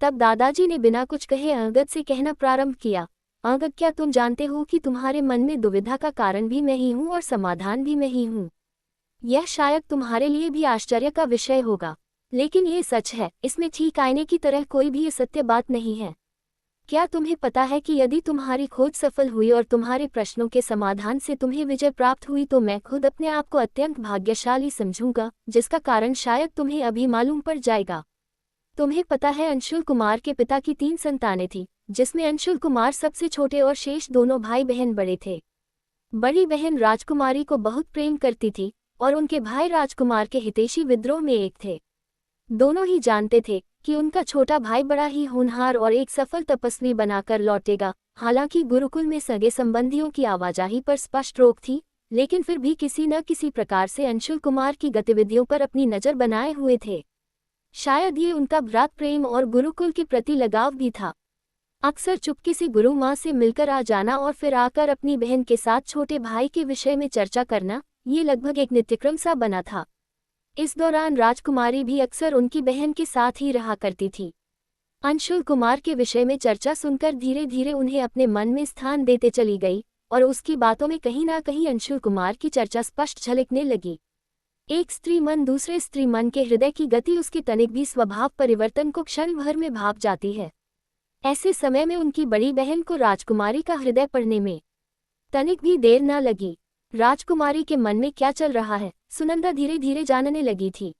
तब दादाजी ने बिना कुछ कहे अंगद से कहना प्रारंभ किया, अंगद, क्या तुम जानते हो कि तुम्हारे मन में दुविधा का कारण भी मैं ही हूँ और समाधान भी मैं ही हूँ। यह शायद तुम्हारे लिए भी आश्चर्य का विषय होगा, लेकिन ये सच है, इसमें ठीक आईने की तरह कोई भी असत्य बात नहीं है। क्या तुम्हें पता है कि यदि तुम्हारी खोज सफल हुई और तुम्हारे प्रश्नों के समाधान से तुम्हें विजय प्राप्त हुई तो मैं खुद अपने आप को अत्यंत भाग्यशाली समझूंगा, जिसका कारण शायद तुम्हें अभी मालूम पड़ जाएगा। तुम्हें पता है अंशुल कुमार के पिता की 3 संतानें थीं, जिसमें अंशुल कुमार सबसे छोटे और शेष दोनों भाई बहन बड़े थे। बड़ी बहन राजकुमारी को बहुत प्रेम करती थी और उनके भाई राजकुमार के हितैषी विद्रोह में एक थे। दोनों ही जानते थे कि उनका छोटा भाई बड़ा ही होनहार और एक सफल तपस्वी बनाकर लौटेगा। हालांकि गुरुकुल में सगे संबंधियों की आवाजाही पर स्पष्ट रोक थी, लेकिन फिर भी किसी न किसी प्रकार से अंशुल कुमार की गतिविधियों पर अपनी नज़र बनाए हुए थे। शायद ये उनका भ्रात प्रेम और गुरुकुल के प्रति लगाव भी था। अक्सर चुपके से गुरु माँ से मिलकर आ जाना और फिर आकर अपनी बहन के साथ छोटे भाई के विषय में चर्चा करना, ये लगभग एक नित्यक्रम सा बना था। इस दौरान राजकुमारी भी अक्सर उनकी बहन के साथ ही रहा करती थी। अंशुल कुमार के विषय में चर्चा सुनकर धीरे धीरे उन्हें अपने मन में स्थान देते चली गई और उसकी बातों में कहीं ना कहीं अंशुल कुमार की चर्चा स्पष्ट झलकने लगी। एक स्त्री मन दूसरे स्त्री मन के हृदय की गति, उसके तनिक भी स्वभाव परिवर्तन को क्षण भर में भाप जाती है। ऐसे समय में उनकी बड़ी बहन को राजकुमारी का हृदय पढ़ने में तनिक भी देर न लगी। राजकुमारी के मन में क्या चल रहा है, सुनंदा धीरे धीरे जानने लगी थी।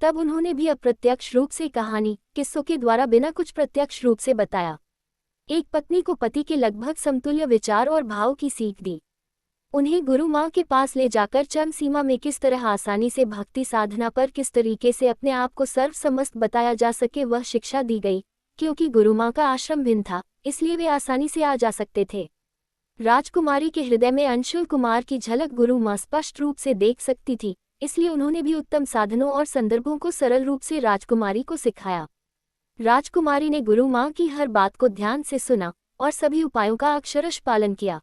तब उन्होंने भी अप्रत्यक्ष रूप से कहानी किस्सों के द्वारा बिना कुछ प्रत्यक्ष रूप से बताया। एक पत्नी को पति के लगभग समतुल्य विचार और भाव की सीख दी। उन्हें गुरु माँ के पास ले जाकर चरम सीमा में किस तरह आसानी से भक्ति साधना पर किस तरीके से अपने आप को सर्वसमस्त बताया जा सके वह शिक्षा दी गई। क्योंकि गुरु माँ का आश्रम भिन्न था, इसलिए वे आसानी से आ जा सकते थे। राजकुमारी के हृदय में अंशुल कुमार की झलक गुरु माँ स्पष्ट रूप से देख सकती थी, इसलिए उन्होंने भी उत्तम साधनों और संदर्भों को सरल रूप से राजकुमारी को सिखाया। राजकुमारी ने गुरु माँ की हर बात को ध्यान से सुना और सभी उपायों का अक्षरशः पालन किया।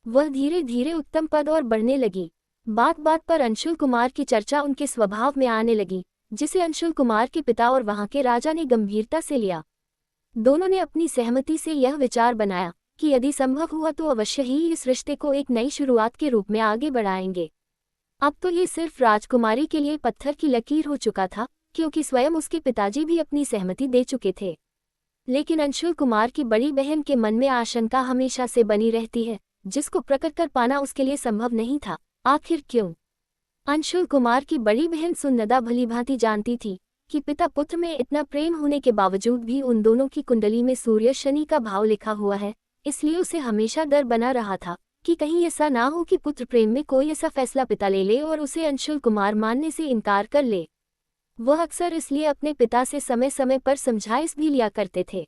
वह धीरे धीरे उत्तम पद और बढ़ने लगी। बात बात पर अंशुल कुमार की चर्चा उनके स्वभाव में आने लगी, जिसे अंशुल कुमार के पिता और वहां के राजा ने गंभीरता से लिया। दोनों ने अपनी सहमति से यह विचार बनाया कि यदि संभव हुआ तो अवश्य ही इस रिश्ते को एक नई शुरुआत के रूप में आगे बढ़ाएंगे। अब तो ये सिर्फ राजकुमारी के लिए पत्थर की लकीर हो चुका था, क्योंकि स्वयं उसके पिताजी भी अपनी सहमति दे चुके थे। लेकिन अंशुल कुमार की बड़ी बहन के मन में आशंका हमेशा से बनी रहती है, जिसको प्रकट कर पाना उसके लिए संभव नहीं था। आखिर क्यों? अंशुल कुमार की बड़ी बहन सुनंदा भलीभांति जानती थी कि पिता पुत्र में इतना प्रेम होने के बावजूद भी उन दोनों की कुंडली में सूर्य शनि का भाव लिखा हुआ है, इसलिए उसे हमेशा डर बना रहा था कि कहीं ऐसा ना हो कि पुत्र प्रेम में कोई ऐसा फैसला पिता ले ले और उसे अंशुल कुमार मानने से इनकार कर ले। वह अक्सर इसलिए अपने पिता से समय समय पर समझाइश भी लिया करते थे।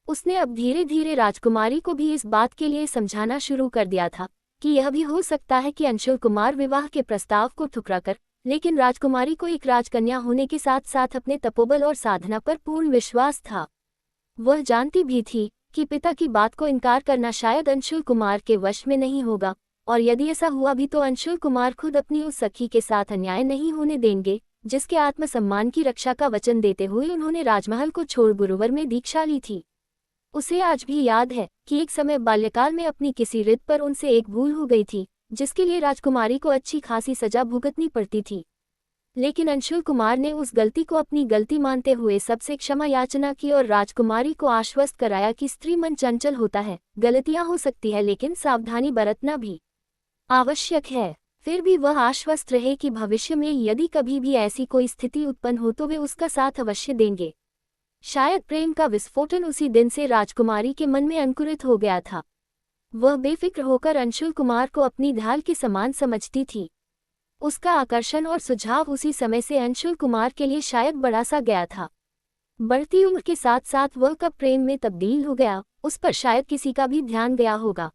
उसने अब धीरे धीरे राजकुमारी को भी इस बात के लिए समझाना शुरू कर दिया था कि यह भी हो सकता है कि अंशुल कुमार विवाह के प्रस्ताव को ठुकराकर, लेकिन राजकुमारी को एक राजकन्या होने के साथ साथ अपने तपोबल और साधना पर पूर्ण विश्वास था। वह जानती भी थी कि पिता की बात को इनकार करना शायद अंशुल कुमार के वश में नहीं होगा, और यदि ऐसा हुआ भी तो अंशुल कुमार खुद अपनी उस सखी के साथ अन्याय नहीं होने देंगे, जिसके आत्मसम्मान की रक्षा का वचन देते हुए उन्होंने राजमहल को छोड़ गुरुवर में दीक्षा ली थी। उसे आज भी याद है कि एक समय बाल्यकाल में अपनी किसी रित पर उनसे एक भूल हो गई थी, जिसके लिए राजकुमारी को अच्छी खासी सजा भुगतनी पड़ती थी। लेकिन अंशुल कुमार ने उस गलती को अपनी गलती मानते हुए सबसे क्षमा याचना की और राजकुमारी को आश्वस्त कराया कि स्त्री मन चंचल होता है, गलतियां हो सकती है, लेकिन सावधानी बरतना भी आवश्यक है। फिर भी वह आश्वस्त रहे कि भविष्य में यदि कभी भी ऐसी कोई स्थिति उत्पन्न हो तो वे उसका साथ अवश्य देंगे। शायद प्रेम का विस्फोटन उसी दिन से राजकुमारी के मन में अंकुरित हो गया था। वह बेफिक्र होकर अंशुल कुमार को अपनी ढाल के समान समझती थी। उसका आकर्षण और सुझाव उसी समय से अंशुल कुमार के लिए शायद बड़ा सा गया था। बढ़ती उम्र के साथ साथ वह कब प्रेम में तब्दील हो गया, उस पर शायद किसी का भी ध्यान गया होगा।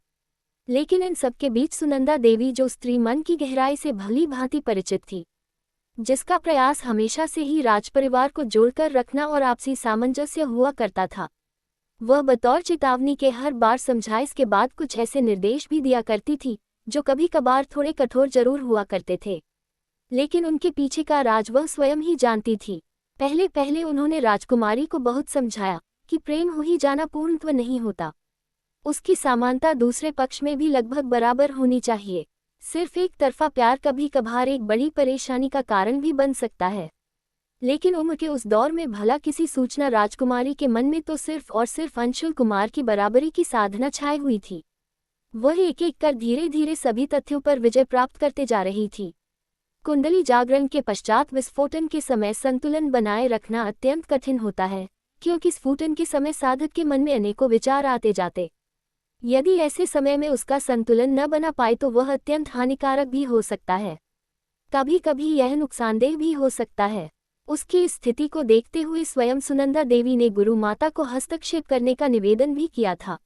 लेकिन इन सबके बीच सुनंदा देवी, जो स्त्री मन की गहराई से भली भांति परिचित थी, जिसका प्रयास हमेशा से ही राजपरिवार को जोड़कर रखना और आपसी सामंजस्य हुआ करता था, वह बतौर चेतावनी के हर बार समझाइश के बाद कुछ ऐसे निर्देश भी दिया करती थी जो कभी कभार थोड़े कठोर जरूर हुआ करते थे, लेकिन उनके पीछे का राज वह स्वयं ही जानती थी। पहले पहले उन्होंने राजकुमारी को बहुत समझाया कि प्रेम हो ही जाना पूर्णत्व नहीं होता, उसकी समानता दूसरे पक्ष में भी लगभग बराबर होनी चाहिए। सिर्फ एक तरफा प्यार कभी कभार एक बड़ी परेशानी का कारण भी बन सकता है। लेकिन उम्र के उस दौर में भला किसी सूचना राजकुमारी के मन में तो सिर्फ और सिर्फ अंशुल कुमार की बराबरी की साधना छाई हुई थी। वह एक एक कर धीरे धीरे सभी तथ्यों पर विजय प्राप्त करते जा रही थी। कुंडली जागरण के पश्चात विस्फोटन के समय संतुलन बनाए रखना अत्यंत कठिन होता है, क्योंकि स्फोटन के समय साधक के मन में अनेकों विचार आते जाते। यदि ऐसे समय में उसका संतुलन न बना पाए तो वह अत्यंत हानिकारक भी हो सकता है, कभी कभी यह नुकसानदेह भी हो सकता है। उसकी स्थिति को देखते हुए स्वयं सुनंदा देवी ने गुरु माता को हस्तक्षेप करने का निवेदन भी किया था।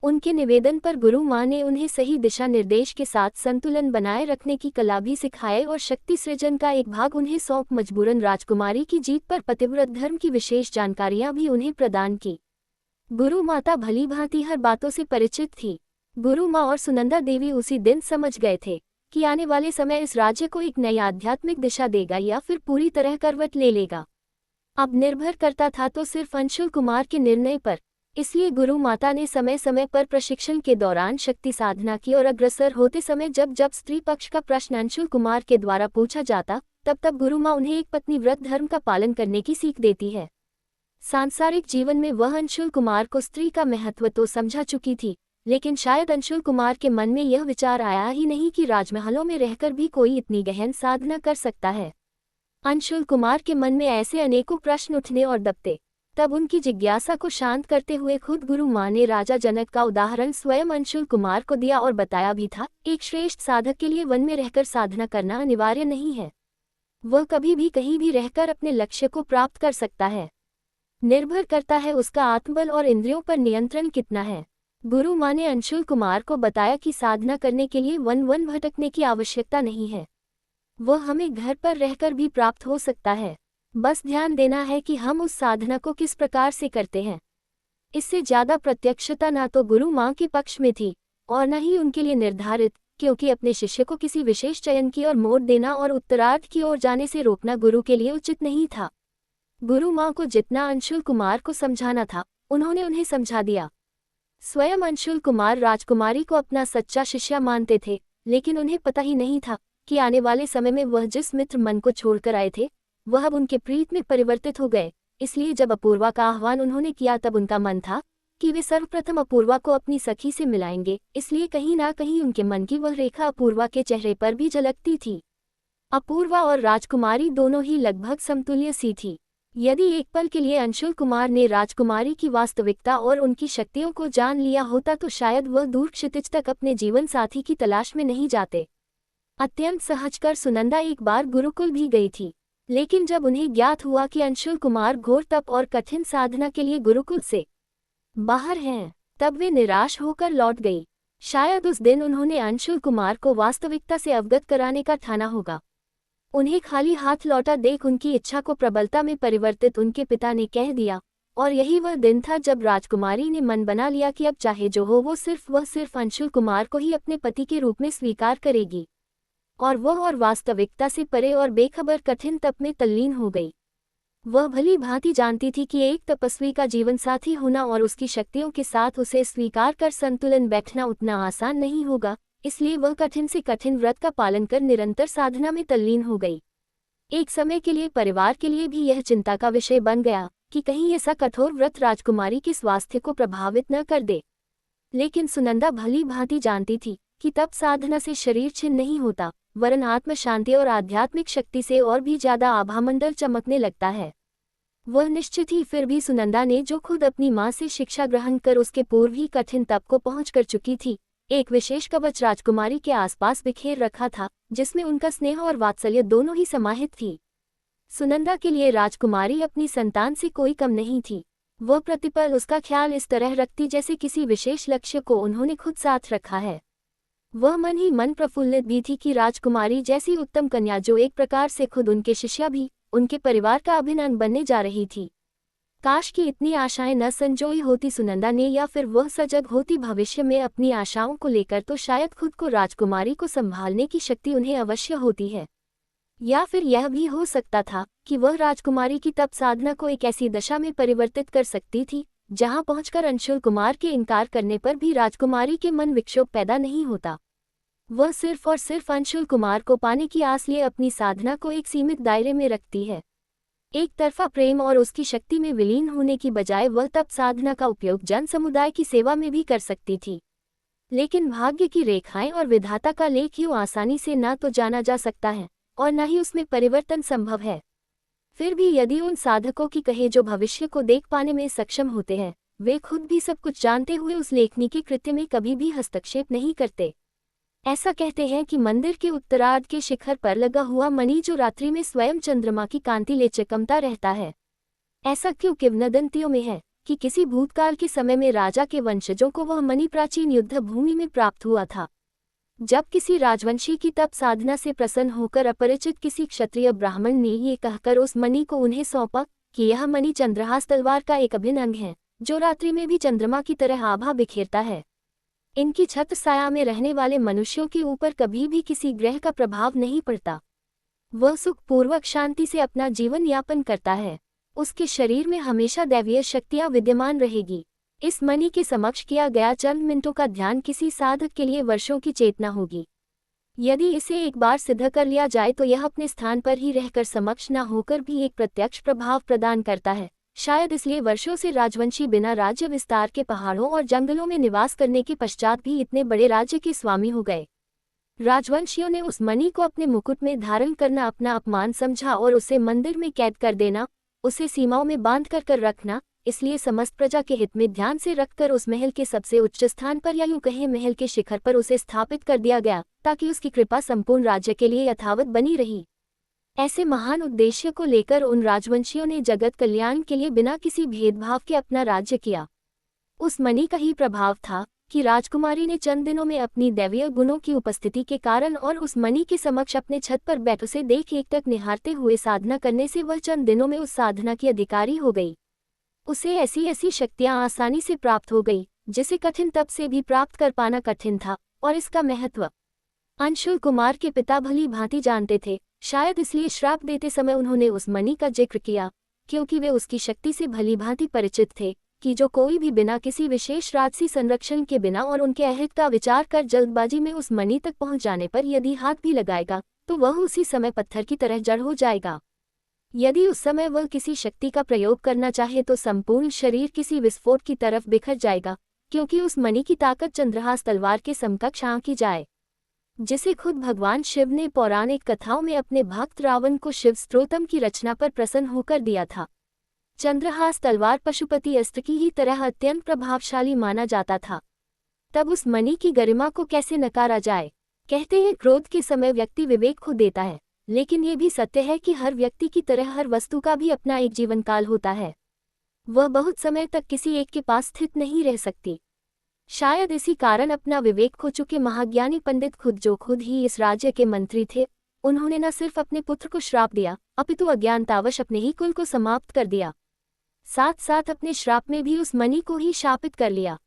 उनके निवेदन पर गुरु माँ ने उन्हें सही दिशा निर्देश के साथ संतुलन बनाए रखने की कला भी सिखाए और शक्ति सृजन का एक भाग उन्हें सौंप मजबूरन राजकुमारी की जीत पर पतिव्रत धर्म की विशेष जानकारियां भी उन्हें प्रदान की। गुरु माता भली भांति हर बातों से परिचित थी। गुरु माँ और सुनंदा देवी उसी दिन समझ गए थे कि आने वाले समय इस राज्य को एक नई आध्यात्मिक दिशा देगा या फिर पूरी तरह करवट ले लेगा। अब निर्भर करता था तो सिर्फ अंशुल कुमार के निर्णय पर। इसलिए गुरु माता ने समय समय पर प्रशिक्षण के दौरान शक्ति साधना की और अग्रसर होते समय जब जब स्त्री पक्ष का प्रश्न अंशुल कुमार के द्वारा पूछा जाता तब तब गुरु माँ उन्हें एक पत्नी व्रत धर्म का पालन करने की सीख देती है। सांसारिक जीवन में वह अंशुल कुमार को स्त्री का महत्व तो समझा चुकी थी, लेकिन शायद अंशुल कुमार के मन में यह विचार आया ही नहीं कि राजमहलों में रहकर भी कोई इतनी गहन साधना कर सकता है। अंशुल कुमार के मन में ऐसे अनेकों प्रश्न उठने और दबते। तब उनकी जिज्ञासा को शांत करते हुए खुद गुरु माँ ने राजा जनक का उदाहरण स्वयं अंशुल कुमार को दिया और बताया भी था, एक श्रेष्ठ साधक के लिए वन में रहकर साधना करना अनिवार्य नहीं है। वह कभी भी कहीं भी रहकर अपने लक्ष्य को प्राप्त कर सकता है। निर्भर करता है उसका आत्मबल और इंद्रियों पर नियंत्रण कितना है। गुरु माँ ने अंशुल कुमार को बताया कि साधना करने के लिए वन वन भटकने की आवश्यकता नहीं है, वह हमें घर पर रहकर भी प्राप्त हो सकता है। बस ध्यान देना है कि हम उस साधना को किस प्रकार से करते हैं। इससे ज्यादा प्रत्यक्षता ना तो गुरु माँ के पक्ष में थी और न ही उनके लिए निर्धारित, क्योंकि अपने शिष्य को किसी विशेष चयन की ओर मोड़ देना और उत्तरार्ध की ओर जाने से रोकना गुरु के लिए उचित नहीं था। गुरु माँ को जितना अंशुल कुमार को समझाना था उन्होंने उन्हें समझा दिया। स्वयं अंशुल कुमार राजकुमारी को अपना सच्चा शिष्य मानते थे, लेकिन उन्हें पता ही नहीं था कि आने वाले समय में वह जिस मित्र मन को छोड़कर आए थे वह अब उनके प्रीत में परिवर्तित हो गए। इसलिए जब अपूर्वा का आह्वान उन्होंने किया तब उनका मन था कि वे सर्वप्रथम अपूर्वा को अपनी सखी से मिलाएंगे, इसलिए कहीं ना कहीं उनके मन की वह रेखा अपूर्वा के चेहरे पर भी झलकती थी। अपूर्वा और राजकुमारी दोनों ही लगभग समतुल्य सी थी। यदि एक पल के लिए अंशुल कुमार ने राजकुमारी की वास्तविकता और उनकी शक्तियों को जान लिया होता तो शायद वह दूर क्षितिज तक अपने जीवन साथी की तलाश में नहीं जाते। अत्यंत सहजकर सुनंदा एक बार गुरुकुल भी गई थी, लेकिन जब उन्हें ज्ञात हुआ कि अंशुल कुमार घोर तप और कठिन साधना के लिए गुरुकुल से बाहर हैं, तब वे निराश होकर लौट गई। शायद उस दिन उन्होंने अंशुल कुमार को वास्तविकता से अवगत कराने का ठाना होगा। उन्हें खाली हाथ लौटा देख उनकी इच्छा को प्रबलता में परिवर्तित उनके पिता ने कह दिया, और यही वह दिन था जब राजकुमारी ने मन बना लिया कि अब चाहे जो हो वह सिर्फ अंशुल कुमार को ही अपने पति के रूप में स्वीकार करेगी। और वह और वास्तविकता से परे और बेखबर कठिन तप में तल्लीन हो गई। वह भली भांति जानती थी कि एक तपस्वी का जीवन साथी होना और उसकी शक्तियों के साथ उसे स्वीकार कर संतुलन बैठना उतना आसान नहीं होगा, इसलिए वह कठिन से कठिन व्रत का पालन कर निरंतर साधना में तल्लीन हो गई। एक समय के लिए परिवार के लिए भी यह चिंता का विषय बन गया कि कहीं ऐसा कठोर व्रत राजकुमारी के स्वास्थ्य को प्रभावित न कर दे। लेकिन सुनंदा भली भांति जानती थी कि तप साधना से शरीर छिन्न नहीं होता, वरन आत्म शांति और आध्यात्मिक शक्ति से और भी ज्यादा आभामंडल चमकने लगता है। वह निश्चित ही फिर भी सुनंदा ने जो खुद अपनी माँ से शिक्षा ग्रहण कर उसके पूर्व ही कठिन तप को पहुँच कर चुकी थी, एक विशेष कवच राजकुमारी के आसपास बिखेर रखा था, जिसमें उनका स्नेह और वात्सल्य दोनों ही समाहित थी। सुनंदा के लिए राजकुमारी अपनी संतान से कोई कम नहीं थी। वह प्रतिपल उसका ख्याल इस तरह रखती जैसे किसी विशेष लक्ष्य को उन्होंने खुद साथ रखा है। वह मन ही मन प्रफुल्लित भी थी कि राजकुमारी जैसी उत्तम कन्या, जो एक प्रकार से खुद उनके शिष्या भी, उनके परिवार का अभिन्न अंग बनने जा रही थी। काश की इतनी आशाएं न संजोई होती सुनंदा ने, या फिर वह सजग होती भविष्य में अपनी आशाओं को लेकर, तो शायद खुद को राजकुमारी को संभालने की शक्ति उन्हें अवश्य होती है। या फिर यह भी हो सकता था कि वह राजकुमारी की तप साधना को एक ऐसी दशा में परिवर्तित कर सकती थी जहां पहुंचकर अंशुल कुमार के इनकार करने पर भी राजकुमारी के मन विक्षोभ पैदा नहीं होता। वह सिर्फ और सिर्फ अंशुल कुमार को पाने की आस लिए अपनी साधना को एक सीमित दायरे में रखती है। एक तरफा प्रेम और उसकी शक्ति में विलीन होने की बजाय वह तप साधना का उपयोग जन समुदाय की सेवा में भी कर सकती थी। लेकिन भाग्य की रेखाएं और विधाता का लेख यूं आसानी से न तो जाना जा सकता है और न ही उसमें परिवर्तन संभव है। फिर भी यदि उन साधकों की कहे जो भविष्य को देख पाने में सक्षम होते हैं, वे खुद भी सब कुछ जानते हुए उस लेखनी के कृत्य में कभी भी हस्तक्षेप नहीं करते। ऐसा कहते हैं कि मंदिर के उत्तरार्ध के शिखर पर लगा हुआ मणि जो रात्रि में स्वयं चंद्रमा की कांति ले चमकता रहता है। ऐसा क्यों किंवदंतियों में है कि किसी भूतकाल के समय में राजा के वंशजों को वह मणि प्राचीन युद्ध भूमि में प्राप्त हुआ था। जब किसी राजवंशी की तप साधना से प्रसन्न होकर अपरिचित किसी क्षत्रिय ब्राह्मण ने ये कहकर उस मणि को उन्हें सौंपा कि यह मणि चंद्रहास तलवार का एक अभिन्न अंग है जो रात्रि में भी चंद्रमा की तरह आभा बिखेरता है। इनकी छत्र साया में रहने वाले मनुष्यों के ऊपर कभी भी किसी ग्रह का प्रभाव नहीं पड़ता। वह सुखपूर्वक शांति से अपना जीवन यापन करता है। उसके शरीर में हमेशा दैवीय शक्तियां विद्यमान रहेगी। इस मणि के समक्ष किया गया चंद मिनटों का ध्यान किसी साधक के लिए वर्षों की चेतना होगी। यदि इसे एक बार सिद्ध कर लिया जाए तो यह अपने स्थान पर ही रहकर समक्ष न होकर भी एक प्रत्यक्ष प्रभाव प्रदान करता है। शायद इसलिए वर्षों से राजवंशी बिना राज्य विस्तार के पहाड़ों और जंगलों में निवास करने के पश्चात भी इतने बड़े राज्य के स्वामी हो गए। राजवंशियों ने उस मणि को अपने मुकुट में धारण करना अपना अपमान समझा और उसे मंदिर में कैद कर देना, उसे सीमाओं में बांध कर रखना, इसलिए समस्त प्रजा के हित में ध्यान से रखकर उस महल के सबसे उच्च स्थान पर या यूं कहें महल के शिखर पर उसे स्थापित कर दिया गया ताकि उसकी कृपा संपूर्ण राज्य के लिए यथावत बनी रही। ऐसे महान उद्देश्य को लेकर उन राजवंशियों ने जगत कल्याण के लिए बिना किसी भेदभाव के अपना राज्य किया। उस मणि का ही प्रभाव था कि राजकुमारी ने चंद दिनों में अपनी दैवीय गुणों की उपस्थिति के कारण और उस मणि के समक्ष अपने छत पर बैठ उसे देख एकटक निहारते हुए साधना करने से वह चंद दिनों में उस साधना की अधिकारी हो गई। उसे ऐसी ऐसी शक्तियां आसानी से प्राप्त हो गई जिसे कठिन तप से भी प्राप्त कर पाना कठिन था, और इसका महत्व अंशुल कुमार के पिता भली भांति जानते थे। शायद इसलिए श्राप देते समय उन्होंने उस मणि का जिक्र किया, क्योंकि वे उसकी शक्ति से भली भांति परिचित थे कि जो कोई भी बिना किसी विशेष राजसी संरक्षण के बिना और उनके अहित का विचार कर जल्दबाजी में उस मणि तक पहुंच जाने पर यदि हाथ भी लगाएगा तो वह उसी समय पत्थर की तरह जड़ हो जाएगा। यदि उस समय वह किसी शक्ति का प्रयोग करना चाहे तो संपूर्ण शरीर किसी विस्फोट की तरफ बिखर जाएगा, क्योंकि उस मणि की ताकत चंद्रहास तलवार के समकक्ष आंकी जाए, जिसे खुद भगवान शिव ने पौराणिक कथाओं में अपने भक्त रावण को शिव स्तोत्रम की रचना पर प्रसन्न होकर दिया था। चंद्रहास तलवार पशुपति अस्त्र की ही तरह अत्यंत प्रभावशाली माना जाता था। तब उस मणि की गरिमा को कैसे नकारा जाए। कहते हैं क्रोध के समय व्यक्ति विवेक खो देता है, लेकिन ये भी सत्य है कि हर व्यक्ति की तरह हर वस्तु का भी अपना एक जीवन काल होता है। वह बहुत समय तक किसी एक के पास स्थित नहीं रह सकती। शायद इसी कारण अपना विवेक खो चुके महाज्ञानी पंडित खुद, जो खुद ही इस राज्य के मंत्री थे, उन्होंने न सिर्फ अपने पुत्र को श्राप दिया अपितु अज्ञानतावश अपने ही कुल को समाप्त कर दिया। साथ साथ अपने श्राप में भी उस मणि को ही शापित कर लिया,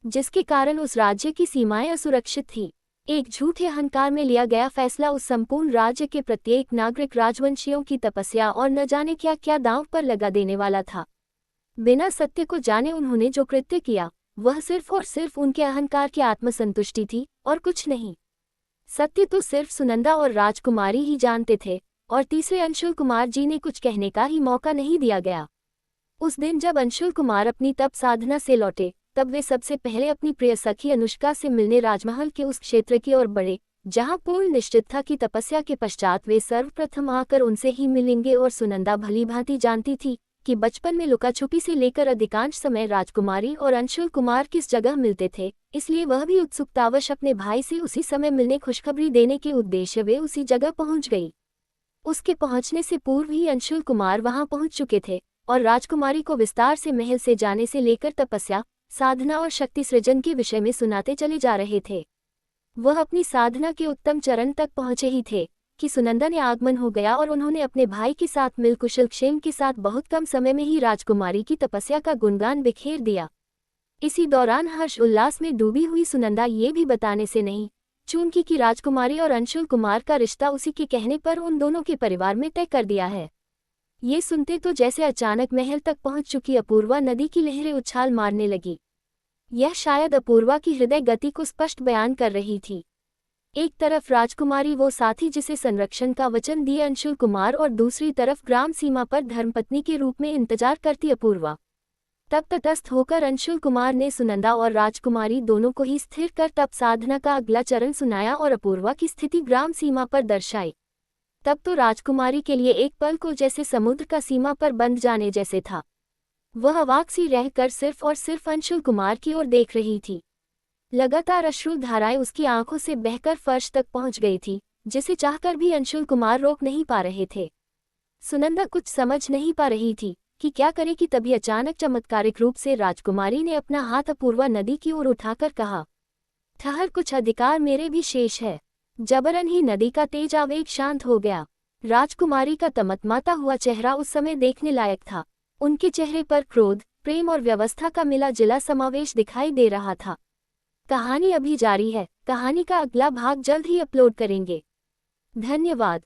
जिसके कारण उस राज्य की सीमाएं असुरक्षित थी। एक झूठे अहंकार में लिया गया फैसला उस संपूर्ण राज्य के प्रत्येक नागरिक राजवंशियों की तपस्या और न जाने क्या क्या दांव पर लगा देने वाला था। बिना सत्य को जाने उन्होंने जो कृत्य किया वह सिर्फ और सिर्फ उनके अहंकार की आत्मसंतुष्टि थी और कुछ नहीं। सत्य तो सिर्फ सुनंदा और राजकुमारी ही जानते थे, और तीसरे अंशुल कुमार जी ने कुछ कहने का ही मौका नहीं दिया गया। उस दिन जब अंशुल कुमार अपनी तप साधना से लौटे, तब वे सबसे पहले अपनी प्रिय सखी अनुष्का से मिलने राजमहल के उस क्षेत्र की ओर बढ़े जहां पूर्ण निश्चित था कि तपस्या के पश्चात वे सर्वप्रथम आकर उनसे ही मिलेंगे। और सुनंदा भली भांति जानती थी कि बचपन में लुका छुपी से लेकर अधिकांश समय राजकुमारी और अंशुल कुमार किस जगह मिलते थे, इसलिए वह भी उत्सुकतावश अपने भाई से उसी समय मिलने खुशखबरी देने के उद्देश्य वे उसी जगह पहुंच गई। उसके पहुंचने से पूर्व ही अंशुल कुमार वहां पहुंच चुके थे और राजकुमारी को विस्तार से महल से जाने से लेकर तपस्या, साधना और शक्ति सृजन के विषय में सुनाते चले जा रहे थे। वह अपनी साधना के उत्तम चरण तक पहुंचे ही थे कि सुनंदा ने आगमन हो गया और उन्होंने अपने भाई के साथ मिल कुशल क्षेम के साथ बहुत कम समय में ही राजकुमारी की तपस्या का गुणगान बिखेर दिया। इसी दौरान हर्ष उल्लास में डूबी हुई सुनंदा ये भी बताने से नहीं चूंकि कि राजकुमारी और अंशुल कुमार का रिश्ता उसी के कहने पर उन दोनों के परिवार में तय कर दिया है। ये सुनते तो जैसे अचानक महल तक पहुंच चुकी अपूर्वा नदी की लहरें उछाल मारने लगी। यह शायद अपूर्वा की हृदय गति को स्पष्ट बयान कर रही थी। एक तरफ राजकुमारी वो साथी जिसे संरक्षण का वचन दिए अंशुल कुमार और दूसरी तरफ ग्राम सीमा पर धर्मपत्नी के रूप में इंतजार करती अपूर्वा। तब तटस्थ होकर अंशुल कुमार ने सुनंदा और राजकुमारी दोनों को ही स्थिर कर तप साधना का अगला चरण सुनाया और अपूर्वा की स्थिति ग्राम सीमा पर दर्शाई। तब तो राजकुमारी के लिए एक पल को जैसे समुद्र का सीमा पर बंध जाने जैसे था। वह अवाक सी रहकर सिर्फ और सिर्फ अंशुल कुमार की ओर देख रही थी। लगातार अश्रु धाराएं उसकी आंखों से बहकर फर्श तक पहुंच गई थी, जिसे चाहकर भी अंशुल कुमार रोक नहीं पा रहे थे। सुनंदा कुछ समझ नहीं पा रही थी कि क्या करे कि तभी अचानक चमत्कारिक रूप से राजकुमारी ने अपना हाथ अपूर्वा नदी की ओर उठाकर कहा, ठहर, कुछ अधिकार मेरे भी शेष है। जबरन ही नदी का तेज आवेग शांत हो गया। राजकुमारी का तमतमाता हुआ चेहरा उस समय देखने लायक था। उनके चेहरे पर क्रोध, प्रेम और व्यवस्था का मिला जिला समावेश दिखाई दे रहा था। कहानी अभी जारी है। कहानी का अगला भाग जल्द ही अपलोड करेंगे। धन्यवाद।